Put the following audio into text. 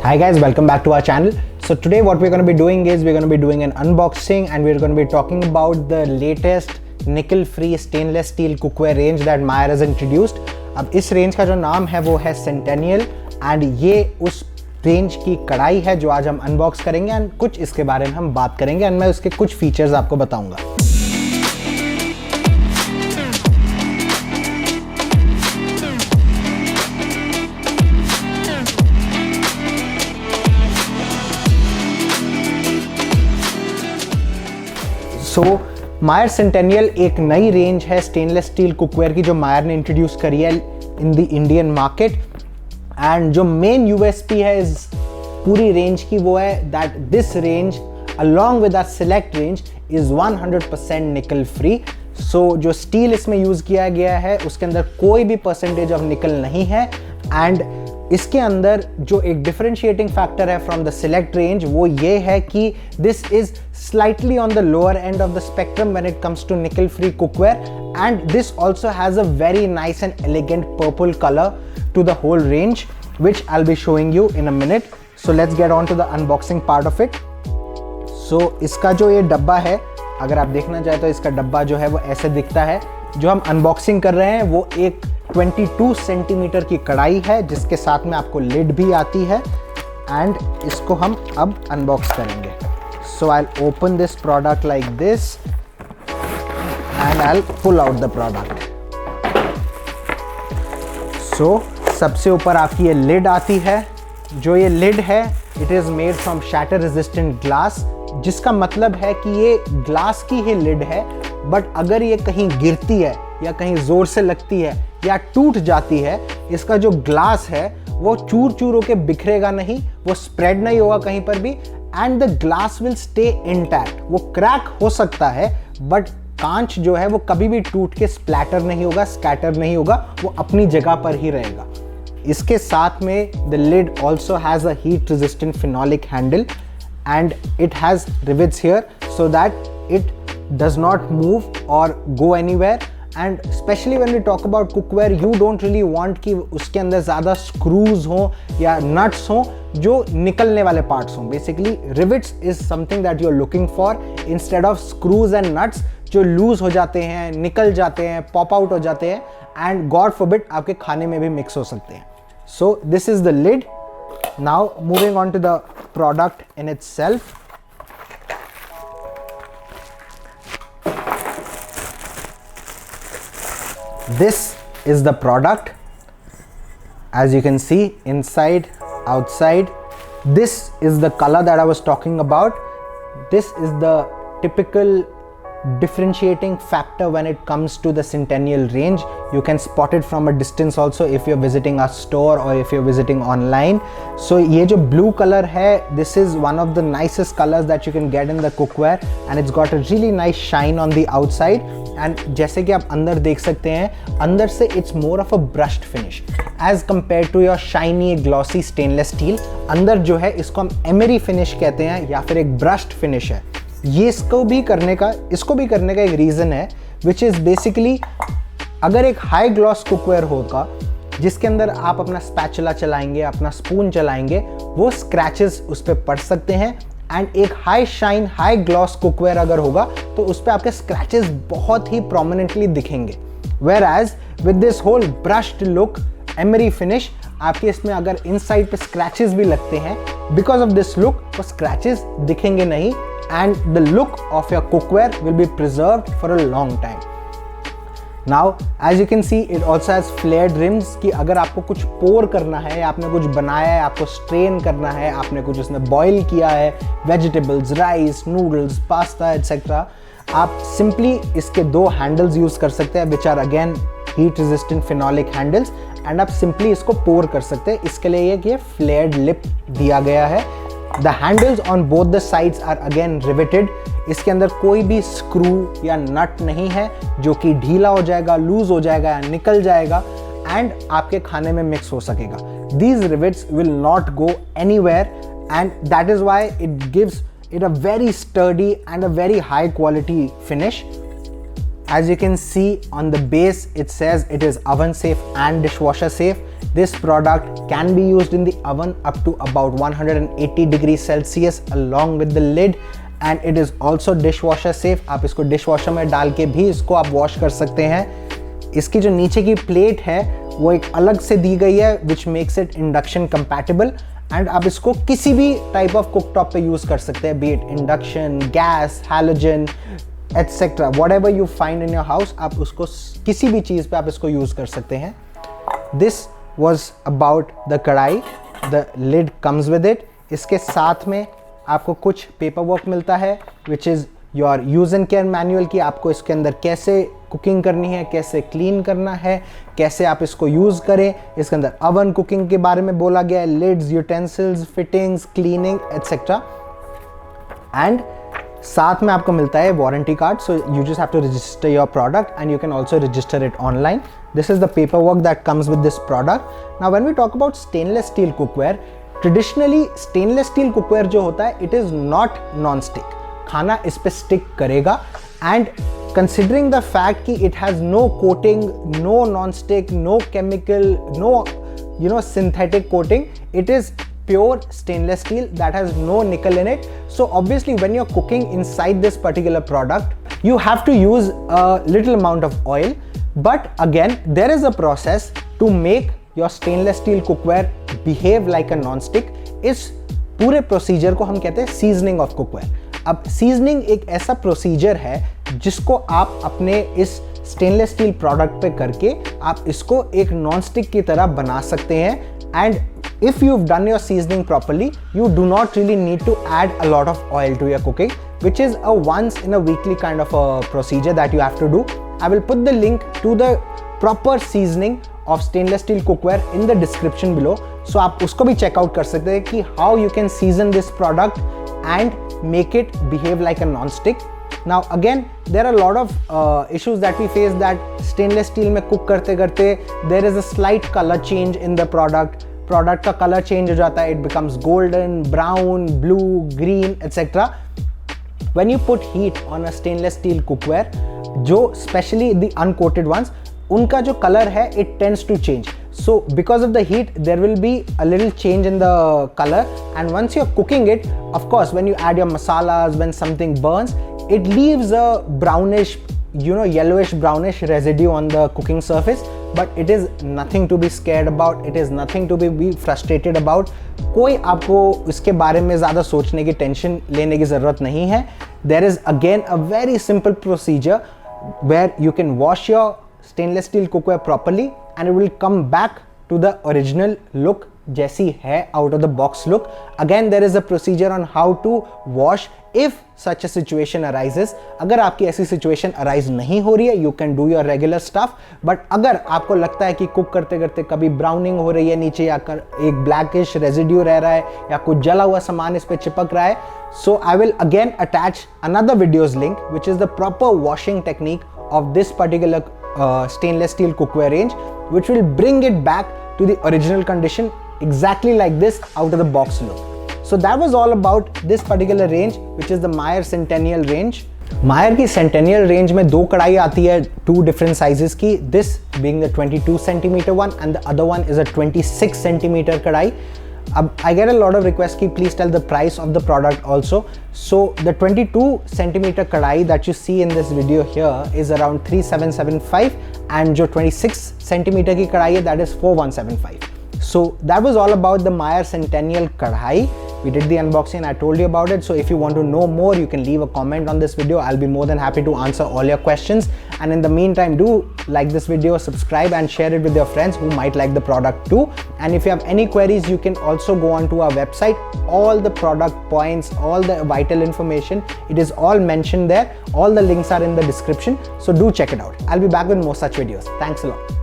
Hi guys, welcome back to our channel. So today what we're going to be doing is we're going to be doing an unboxing and we're going to be talking about the latest nickel free stainless steel cookware range that Meyer has introduced. अब इस range का जो नाम है वो है Centennial and ये उस रेंज की कढ़ाई है जो आज हम अनबॉक्स करेंगे एंड कुछ इसके बारे में हम बात करेंगे एंड मैं उसके कुछ फीचर्स आपको बताऊंगा. मायर सेंटेनियल एक नई रेंज है स्टेनलेस स्टील कुकवेयर की जो मायर ने इंट्रोड्यूस करी है in the Indian market and जो मेन यूएसपी है इस पूरी रेंज की वो है that this range along with our select range is 100% nickel free. सो जो स्टील इसमें यूज किया गया है उसके अंदर कोई भी परसेंटेज ऑफ निकल नहीं है एंड इसके अंदर जो एक डिफरेंशिएटिंग फैक्टर है फ्रॉम द सिलेक्ट रेंज वो ये है कि this is slightly on the lower end of the spectrum when it comes to nickel free cookware and this also has a very nice and elegant purple color to the whole range which I'll be showing you in a minute. So let's get on to the unboxing part of it. So इसका जो ये डब्बा है अगर आप देखना चाहे तो इसका डब्बा जो है वो ऐसे दिखता है. जो हम अनबॉक्सिंग कर रहे हैं वो एक 22 सेंटीमीटर की कढ़ाई है जिसके साथ में आपको लिड भी आती है एंड इसको हम अब अनबॉक्स करेंगे. So I'll open this product like this and I'll pull out the product. So सबसे ऊपर आपकी ये lid आती है. जो ये lid है it is made from shatter resistant glass जिसका मतलब है कि ये ग्लास की ही lid है बट अगर ये कहीं गिरती है या कहीं जोर से लगती है या टूट जाती है इसका जो ग्लास है वो चूर चूर होके बिखरेगा नहीं, वो स्प्रेड नहीं होगा कहीं पर भी and the glass will stay intact. वो क्रैक हो सकता है बट कांच जो है वो कभी भी टूट के स्प्लैटर नहीं होगा, स्कैटर नहीं होगा, वो अपनी जगह पर ही रहेगा. इसके साथ में the lid also has a heat resistant phenolic handle and it has rivets here so that it does not move और go anywhere. And specially when we talk about cookware you don't really want कि उसके अंदर ज़्यादा screws हों या nuts हों जो निकलने वाले पार्ट्स हों. Basically rivets is something that you are looking for instead of screws and nuts जो लूज हो जाते हैं, निकल जाते हैं, पॉप आउट हो जाते हैं एंड गॉड फॉरबिड आपके खाने में भी मिक्स हो सकते हैं. So this is the lid. Now moving on to the product in itself. This is the product. As you can see inside, outside, this is the color that I was talking about. This is the typical differentiating factor when it comes to the Centennial range. You can spot it from a distance also if you're visiting our store or if you're visiting online. So ये जो blue color है this is one of the nicest colors that you can get in the cookware and it's got a really nice shine on the outside. And जैसे कि आप अंदर देख सकते हैं अंदर से it's more of a brushed finish as compared to your shiny glossy stainless steel. अंदर जो है इसको हम emery finish कहते हैं या फिर एक brushed finish है. ये इसको भी करने का एक रीज़न है विच इज़ बेसिकली अगर एक हाई ग्लॉस कुकवेयर होगा जिसके अंदर आप अपना स्पैचुला चलाएंगे, अपना स्पून चलाएंगे, वो स्क्रैचेस उस पर पड़ सकते हैं. एंड एक high shine high gloss cookware अगर होगा तो उस पर आपके स्क्रैचेस बहुत ही प्रोमिनेंटली दिखेंगे. Whereas with this whole brushed look emery finish आपके इसमें अगर इनसाइड पे स्क्रैचेस भी लगते हैं बिकॉज ऑफ दिस लुक वो स्क्रैचेस दिखेंगे नहीं and the look of your cookware will be preserved for a long time. Now as you can see it also has flared rims कि अगर आपको कुछ pour करना है, आपने कुछ बनाया है, आपको strain करना है, आपने कुछ उसमें boil किया है, vegetables, rice, noodles, pasta etc. आप simply इसके दो handles use कर सकते हैं which are again heat resistant phenolic handles and आप simply इसको pour कर सकते हैं. इसके लिए ये flared lip दिया गया है. The handles on both the sides are again riveted. इसके अंदर कोई भी स्क्रू या नट नहीं है जो कि ढीला हो जाएगा, लूज हो जाएगा या निकल जाएगा एंड आपके खाने में मिक्स हो सकेगा. These rivets will not go anywhere and that is why it gives it a very sturdy and a very high quality finish. As you can see on the base it says it is oven safe and dishwasher safe This product can be used in the oven up to about 180 degrees Celsius along with the lid, and it is also dishwasher safe. आप इसको dishwasher में डाल के भी इसको आप wash कर सकते हैं. इसकी जो नीचे की प्लेट है वो एक अलग से दी गई है which makes it induction compatible, and आप इसको किसी भी टाइप ऑफ कुकटॉप पे यूज कर सकते हैं, B it induction, gas, halogen etcetera, whatever you find in your house, आप उसको किसी भी चीज़ पे आप इसको यूज कर सकते हैं. This was about the kadhai. The lid comes with it. इसके साथ में आपको कुछ पेपर वर्क मिलता है which is your use and care manual की आपको इसके अंदर कैसे कुकिंग करनी है, कैसे क्लीन करना है, कैसे आप इसको यूज़ करें. इसके अंदर अवन कुकिंग के बारे में बोला गया है, lids, utensils, fittings, cleaning etcetera. And साथ में आपको मिलता है warranty card. So you just have to register your product and you can also register it online. This is the paper work that comes with this product. Now when we talk about stainless steel cookware, traditionally stainless steel cookware जो होता है it is not non stick. खाना इस पे stick करेगा, and considering the fact कि it has no coating, no non-stick, no chemical, no synthetic coating, it is pure stainless steel that has no nickel in it. So obviously when you're cooking inside this particular product, you have to use a little amount of oil, but again there is a process to make your stainless steel cookware behave like a non-stick. इस पूरे procedure को हम कहते हैं seasoning of cookware. अब seasoning एक ऐसा procedure है जिसको आप अपने इस स्टेनलेस स्टील प्रोडक्ट पे करके आप इसको एक नॉन स्टिक की तरह बना सकते हैं. And if you have done your seasoning properly, you do not really need to add a lot of oil to your cooking, which is a once in a weekly kind of a procedure that you have to do. I will put the link to the proper seasoning of stainless steel cookware in the description below. So आप उसको भी check out कर सकते हैं कि how you can season this product and make it behave like a non-stick. Now again there are a lot of issues that we face that stainless steel में cook करते करते there is a slight color change in the product का color change हो जाता है, it becomes golden, brown, blue, green etc. When you put heat on a stainless steel cookware, जो especially the uncoated ones, उनका जो color है it tends to change. So because of the heat there will be a little change in the color, and once you're cooking it, of course when you add your masalas, when something burns, it leaves a brownish, yellowish brownish residue on the cooking surface, but it is nothing to be scared about, it is nothing to be frustrated about. कोई आपको इसके बारे में ज़्यादा सोचने की, tension लेने की ज़रूरत नहीं है. There is again a very simple procedure where you can wash your stainless steel cookware properly and it will come back to the original look जैसी है, out of the box look. Again there is a procedure on how to wash if such a situation arises. अगर आपकी ऐसी situation arise नहीं हो रही है, you can do your regular stuff. But अगर आपको लगता है कि कुक करते करते कभी ब्राउनिंग हो रही है नीचे, या एक blackish residue रह रहा है, या कुछ जला हुआ सामान इस पे चिपक रहा है, so I will again attach another video's link which is the proper washing technique of this particular stainless steel cookware range, which will bring it back to the original condition exactly like this out of the box look. So that was all about this particular range, which is the Meyer Centennial range. Meyer की Centennial range में दो कढ़ाई आती है, two different sizes की. This being the 22 centimeter one and the other one is a 26 centimeter कढ़ाई. अब I get a lot of requests कि please tell the price of the product also. So the 22 centimeter कढ़ाई that you see in this video here is around 3775, and जो 26 centimeter की कढ़ाई है that is 4175. So that was all about the Meyer Centennial kadai. We did the unboxing and I told you about it. So if you want to know more, you can leave a comment on this video. I'll be more than happy to answer all your questions. And in the meantime, do like this video, subscribe and share it with your friends who might like the product too. And if you have any queries, you can also go onto our website. All the product points, all the vital information, it is all mentioned there. All the links are in the description. So do check it out. I'll be back with more such videos. Thanks a lot.